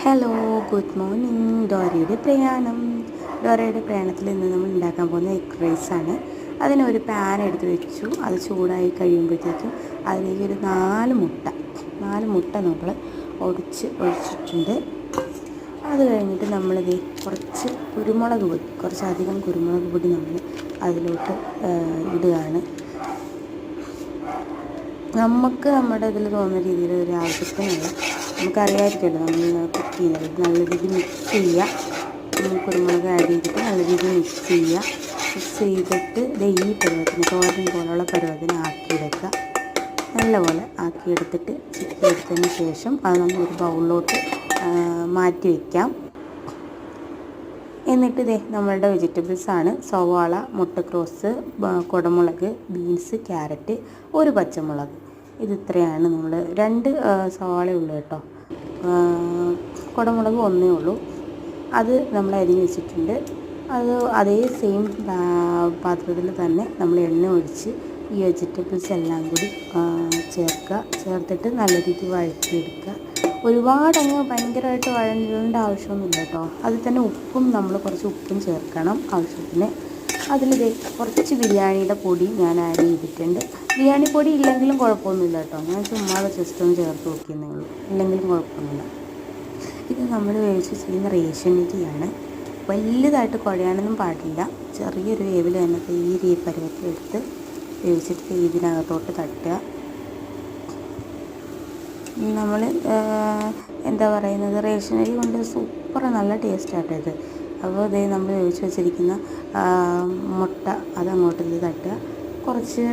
Hello, good morning. ഡോറയുടെ പ്രയാണത്തിൽ ഇന്ന് നമ്മൾ ഉണ്ടാക്കാൻ പോകുന്ന എഗ് റൈസാണ്. അതിനൊരു പാൻ എടുത്ത് വെച്ചു. അത് ചൂടായി കഴിയുമ്പോഴത്തേക്കും അതിലേക്ക് ഒരു 4 മുട്ട നമ്മൾ ഒഴിച്ചിട്ടുണ്ട്. അത് കഴിഞ്ഞിട്ട് നമ്മളിത് കുറച്ചധികം കുരുമുളക് പൊടി നമ്മൾ അതിലോട്ട് ഇടുകയാണ്. നമുക്ക് നമ്മുടെ ഇതിൽ തോന്നുന്ന രീതിയിൽ ഒരു ആവശ്യത്തിനുള്ള നമുക്കറിയാമായിരിക്കുമല്ലോ, നമ്മൾ കുക്ക് ചെയ്യുന്നത് നല്ല രീതിയിൽ മിക്സ് ചെയ്യുക. കുരുമുളക് ആഡ് ചെയ്തിട്ട് നല്ല രീതിയിൽ മിക്സ് ചെയ്തിട്ട് ഈ പരുവത്തിന് തോരൻ പോലുള്ള പരുവത്തിന് ആക്കിയെടുക്കുക. നല്ലപോലെ ആക്കിയെടുത്തിട്ട് ചിക്കിയെടുത്തതിന് ശേഷം അത് നമ്മളൊരു ബൗളിലോട്ട് മാറ്റി വയ്ക്കാം. എന്നിട്ട് നമ്മളുടെ വെജിറ്റബിൾസാണ് സവാള, മുട്ടക്രോസ്, കുടമുളക്, ബീൻസ്, ക്യാരറ്റ്, ഒരു പച്ചമുളക്. ഇതിത്രയാണ്. നമ്മൾ 2 സവാളയേ ഉള്ളൂ കേട്ടോ. കുടമുളക് 1 ഉള്ളൂ. അത് നമ്മൾ അരിഞ്ഞ് വെച്ചിട്ടുണ്ട്. അത് അതേ സെയിം പാത്രത്തിൽ തന്നെ നമ്മൾ എണ്ണ ഒഴിച്ച് ഈ വെജിറ്റബിൾസ് എല്ലാം കൂടി ചേർത്തിട്ട് നല്ല രീതിയിൽ വഴറ്റിയെടുക്കുക. ഒരുപാടങ്ങ് ഭയങ്കരമായിട്ട് വഴഞ്ഞേണ്ട ആവശ്യമൊന്നുമില്ല കേട്ടോ. അതിൽ തന്നെ നമ്മൾ കുറച്ച് ഉപ്പും ചേർക്കണം ആവശ്യത്തിന്. അതിൽ കുറച്ച് ബിരിയാണിയുടെ പൊടി ഞാൻ ആഡ് ചെയ്തിട്ടുണ്ട്. ബിരിയാണി പൊടി ഇല്ലെങ്കിലും കുഴപ്പമൊന്നുമില്ല കേട്ടോ. ഞാൻ ചുമ്മാതെ ജസ്റ്റ് ഒന്ന് ചേർത്ത് നോക്കിയെന്നേ ഉള്ളൂ, ഇല്ലെങ്കിലും കുഴപ്പമൊന്നുമില്ല. ഇത് നമ്മൾ വേവിച്ച് ചെയ്യുന്ന റേഷൻ അരിയാണ്. വലുതായിട്ട് കുഴയാനൊന്നും പാടില്ല. ചെറിയൊരു വേവിൽ തന്നെ ഈ പരുവത്തിൽ എടുത്ത് വേവിച്ചിട്ട് ഇതിനകത്തോട്ട് തട്ടുക. നമ്മൾ എന്താ പറയുന്നത്, റേഷൻ അരി കൊണ്ട് സൂപ്പർ നല്ല ടേസ്റ്റാട്ടോ ഇത്. അപ്പോൾ നമ്മൾ വേവിച്ച് വെച്ചിരിക്കുന്ന മുട്ട അതങ്ങോട്ട് തട്ടുക. കുറച്ച്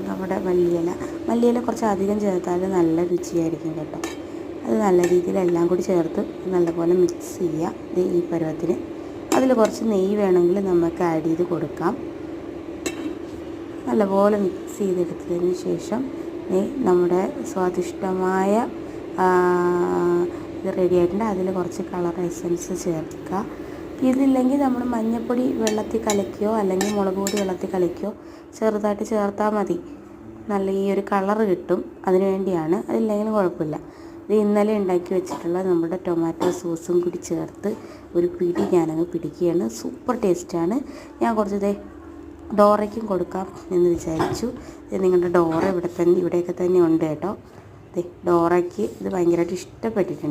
നമ്മുടെ മല്ലിയില കുറച്ച് അധികം ചേർത്താൽ നല്ല രുചിയായിരിക്കും കേട്ടോ. അത് നല്ല രീതിയിൽ എല്ലാം കൂടി ചേർത്ത് നല്ലപോലെ മിക്സ് ചെയ്യുക ഈ പരുവത്തിന്. അതിൽ കുറച്ച് നെയ്യ് വേണമെങ്കിൽ നമുക്ക് ആഡ് ചെയ്ത് കൊടുക്കാം. നല്ലപോലെ മിക്സ് ചെയ്തെടുത്തതിന് ശേഷം നമ്മുടെ സ്വാദിഷ്ടമായ ഇത് റെഡി ആയിട്ടുണ്ട്. അതിൽ കുറച്ച് കളർ എസൻസ് ചേർക്കുക. ഇതില്ലെങ്കിൽ നമ്മൾ മഞ്ഞൾപ്പൊടി വെള്ളത്തിൽ കലക്കിയോ അല്ലെങ്കിൽ മുളക് പൊടി വെള്ളത്തിൽ കലക്കിയോ ചെറുതായിട്ട് ചേർത്താൽ മതി. നല്ല ഈ ഒരു കളറ് കിട്ടും, അതിന് വേണ്ടിയാണ്. അതില്ലെങ്കിലും കുഴപ്പമില്ല. ഇത് ഇന്നലെ ഉണ്ടാക്കി വെച്ചിട്ടുള്ള നമ്മുടെ ടൊമാറ്റോ സോസും കൂടി ചേർത്ത് ഒരു പിടി ഞാനങ്ങ് പിടിക്കുകയാണ്. സൂപ്പർ ടേസ്റ്റാണ്. ഞാൻ കുറച്ച് ഡോറയ്ക്കും കൊടുക്കാം എന്ന് വിചാരിച്ചു. നിങ്ങളുടെ ഡോറ ഇവിടെയൊക്കെ തന്നെ ഉണ്ട് കേട്ടോ. ഡോറയ്ക്ക് ഇത് ഭയങ്കരമായിട്ട് ഇഷ്ടപ്പെട്ടിട്ടുണ്ട്.